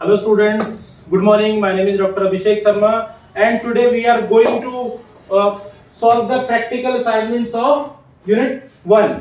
Hello students, good morning. My name is Dr. Abhishek Sharma and today we are going to solve the practical assignments of Unit 1.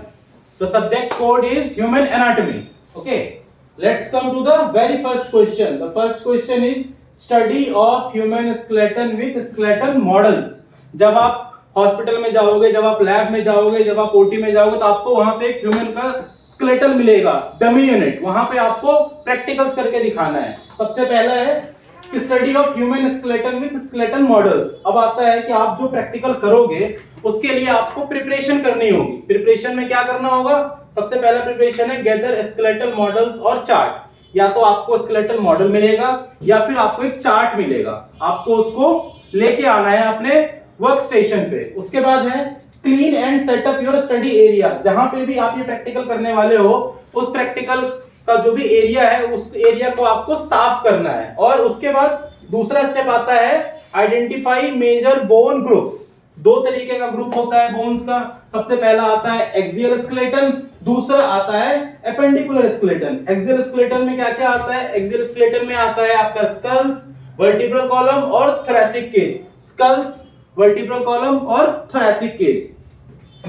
The subject code is Human Anatomy. Okay, let's come to the very first question. The first question is study of human skeleton with skeleton models. जब आप hospital में जाओगे, जब आप lab में जाओगे, जब आप ओटी में जाओगे तो आपको वहां पे एक ह्यूमन का स्केलेटल मिलेगा, डमी यूनिट. वहां पे आपको प्रैक्टिकल्स करके दिखाना है. सबसे पहला है study of human skeleton with skeleton models. अब आता है कि आप जो प्रैक्टिकल करोगे उसके लिए आपको प्रिपरेशन करनी होगी. प्रिपरेशन में क्या करना होगा? सबसे पहला प्रिपरेशन है गैदर स्केलेटल मॉडल्स और चार्ट. या तो आपको स्केलेटल मॉडल मिलेगा या फिर आपको एक चार्ट मिलेगा. आपको उसको लेके आना है अपने वर्क स्टेशन पे. उसके बाद है clean and setup your study area. जहां पे भी आप ये प्रैक्टिकल करने वाले हो उस प्रैक्टिकल का जो भी एरिया है उस एरिया को आपको साफ करना है. और उसके बाद दूसरा स्टेप आता है आइडेंटिफाई मेजर बोन ग्रुप्स. दो तरीके का ग्रुप होता है बोन्स का. सबसे पहला आता है एक्सियल स्केलेटन, दूसरा आता है एपेंडिकुलर स्केलेटन. एक्सियल स्केलेटन में क्या क्या आता है? एक्सियल स्केलेटन में आता है आपका स्कल्स, वर्टिब्रल कॉलम और thoracic cage. Skulls, vertebral column और थोरैसिक केज.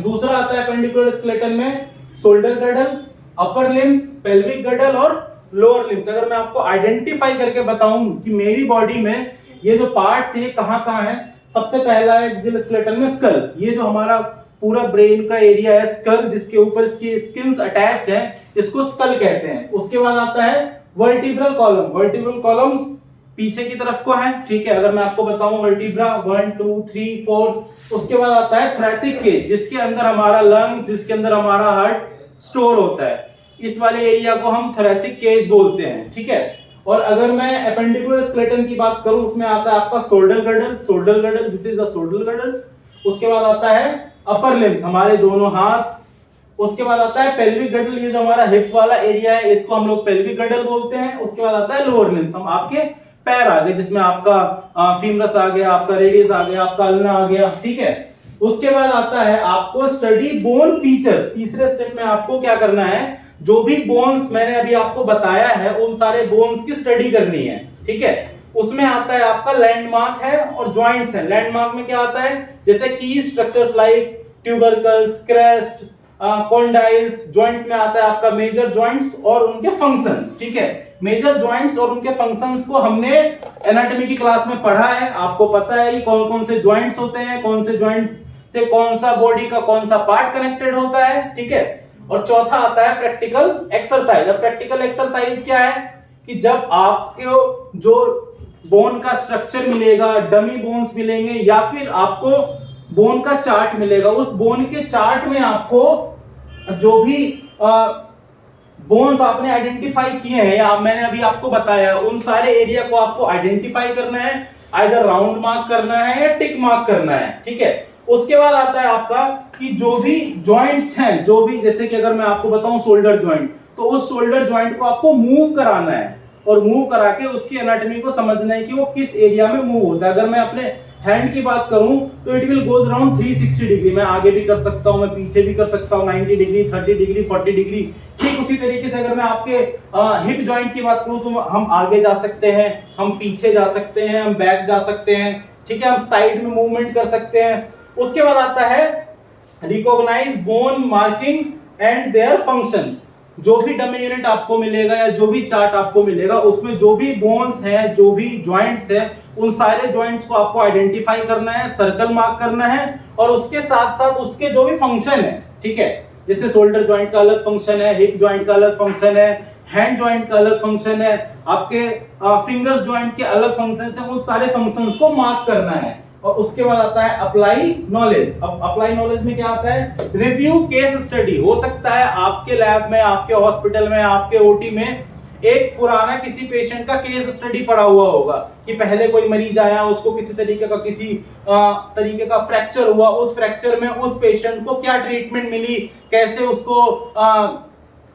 दूसरा आता है एपेंडिकुलर स्केलेटन में shoulder girdle, upper limbs, pelvic girdle और लोअर लिम्स. अगर मैं आपको आइडेंटिफाई करके बताऊं कि मेरी बॉडी में ये जो पार्ट्स हैं कहां-कहां हैं, सबसे पहला है एक्सियल स्केलेटन में स्कल. ये जो हमारा पूरा ब्रेन का एरिया है स्कल, जिसके ऊपर इसकी स्किन्स अटैच्ड हैं, इसको स्कल कहते हैं. उसके बाद आता है वर्टिब्रल कॉलम. वर्टिब्रल कॉलम पीछे की तरफ को है, ठीक है. अगर मैं आपको बताऊं वर्टिब्रा 1 2 3 4. उसके बाद आता है थोरैसिक केज, जिसके अंदर हमारा लंग्स, जिसके अंदर हमारा हार्ट स्टोर होता है. इस वाले एरिया को हम थोरैसिक केज बोलते हैं, ठीक है. और अगर मैं एपेंडिकुलर स्केलेटन की बात करूं उसमें आता है आपका shoulder girdle. Shoulder girdle, this is the shoulder girdle. उसके बाद आता है अपर लिम्स, हमारे दोनों हाथ. उसके बाद आता है पेल्विक गडल, ये जो हमारा हिप वाला एरिया है इसको हम लोग पेल्विक गडल बोलते हैं. उसके बाद आता है लोअर लिम्स, हम आपके पैर आ गए, जिसमें आपका फीमरस आ गया, आपका रेडियस आ गया, आपका अल्ना आ गया, ठीक है. उसके बाद आता है आपको स्टडी बोन फीचर्स. तीसरे स्टेप में आपको क्या करना है? जो भी बोन्स मैंने अभी आपको बताया है उन सारे बोन्स की स्टडी करनी है, ठीक है. उसमें आता है आपका लैंडमार्क है और जॉइंट्स है. लैंडमार्क में क्या आता है? जैसे की structures like tubercles, crest, condyles. Joints में आता है आपका मेजर जॉइंट्स और उनके फंक्शंस, ठीक है. मेजर जॉइंट्स और उनके फंक्शंस को हमने एनाटॉमी की क्लास में पढ़ा है. आपको पता है कि कौन कौन से जॉइंट्स होते हैं, कौन से जॉइंट्स से कौन सा बॉडी का कौन सा पार्ट कनेक्टेड होता है, ठीक है. और चौथा आता है प्रैक्टिकल एक्सरसाइज. अब प्रैक्टिकल एक्सरसाइज क्या है कि जब आपको जो बोन का स्ट्रक्चर मिलेगा, डमी बोन्स मिलेंगे या फिर आपको बोन का चार्ट मिलेगा, उस बोन के चार्ट में आपको जो भी बोन्स आपने आइडेंटिफाई किए हैं या मैंने अभी आपको बताया उन सारे एरिया को आपको आइडेंटिफाई करना है. आइदर राउंड मार्क करना है या टिक मार्क करना है, ठीक है. उसके बाद आता है आपका कि जो भी जॉइंट्स हैं, जो भी जैसे कि अगर मैं आपको बताऊं शोल्डर जॉइंट, तो उस शोल्डर जॉइंट को आपको मूव कराना है और मूव करा के उसकी एनाटॉमी को समझना है कि वो किस एरिया में मूव होता है. अगर मैं अपने हैंड की बात करूं तो it will goes around 360 degree. मैं आगे भी कर सकता हूं, मैं पीछे भी कर सकता हूं, 90 डिग्री, 30 डिग्री, 40 डिग्री. ठीक उसी तरीके से अगर मैं आपके हिप जॉइंट की बात करूं तो हम आगे जा सकते हैं, हम पीछे जा सकते हैं, हम बैक जा सकते हैं, ठीक है. हम साइड में मूवमेंट कर सकते हैं. उसके बाद आता है recognize bone marking and their function. जो भी डमी यूनिट आपको मिलेगा या जो भी चार्ट आपको मिलेगा उसमें जो भी बोन्स हैं, जो भी जॉइंट्स हैं, उन सारे जॉइंट्स को आपको आइडेंटिफाई करना है, सर्कल मार्क करना है. और उसके साथ साथ उसके जो भी फंक्शन है, ठीक है. जैसे शोल्डर जॉइंट का अलग फंक्शन है, हिप जॉइंट का अलग फंक्शन है, हैंड जॉइंट का अलग फंक्शन है, आपके फिंगर्स जॉइंट के अलग फंक्शन है, उन सारे फंक्शंस को मार्क करना है. और उसके बाद आता है अप्लाई नॉलेज. अब अप्लाई नॉलेज में क्या आता है? Review case study. हो सकता है आपके लैब में, आपके हॉस्पिटल में, आपके ओटी में एक पुराना किसी पेशेंट का केस स्टडी पड़ा हुआ होगा कि पहले कोई मरीज आया, उसको किसी तरीके का फ्रैक्चर हुआ, उस फ्रैक्चर में उस पेशेंट को क्या ट्रीटमेंट मिली, कैसे उसको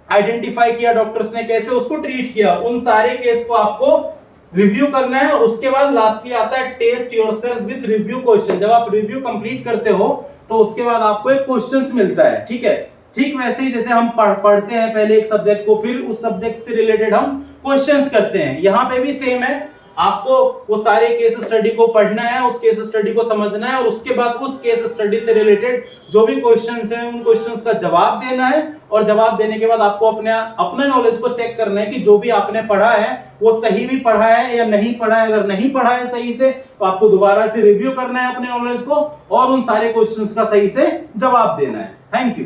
आइडेंटिफाई किया डॉक्टर्स ने, कैसे उसको ट्रीट किया, उन सारे केस को आपको रिव्यू करना है. उसके बाद लास्टली आता है test yourself with review question. जब आप रिव्यू कंप्लीट करते हो तो उसके बाद आपको एक क्वेश्चंस मिलता है, ठीक है. ठीक वैसे ही जैसे हम पढ़ते हैं पहले एक सब्जेक्ट को, फिर उस सब्जेक्ट से रिलेटेड हम क्वेश्चंस करते हैं, यहाँ पे भी सेम है। आपको वो सारे केस स्टडी को पढ़ना है, उस केस स्टडी को समझना है और उसके बाद उस केस स्टडी से रिलेटेड जो भी क्वेश्चंस हैं उन क्वेश्चंस का जवाब देना है। और जवाब देने के बाद आपको अपने नॉलेज को चेक करना है कि जो भी आपने पढ़ा है वो सही भी पढ़ा है या नहीं पढ़ा है। अगर नहीं पढ़ा है सही से तो आपको दोबारा से रिव्यू करना है अपने नॉलेज को और उन सारे क्वेश्चंस का सही से जवाब देना है। Thank you.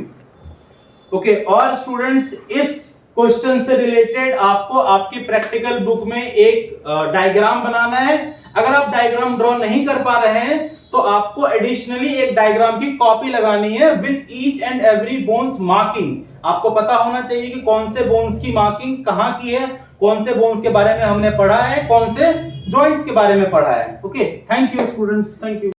ओके, और स्टूडेंट्स इस क्वेश्चन से रिलेटेड आपको आपकी प्रैक्टिकल बुक में एक डायग्राम बनाना है। अगर आप डायग्राम ड्रॉ नहीं कर पा रहे हैं तो आपको एडिशनली एक डायग्राम की कॉपी लगानी है with each and every bones marking. आपको पता होना चाहिए कि कौन से बोन्स की मार्किंग कहां की है, कौन से बोन्स के बारे में हमने पढ़ा है, कौन से जॉइंट्स के बारे में पढ़ा है। Okay, thank you students, thank you.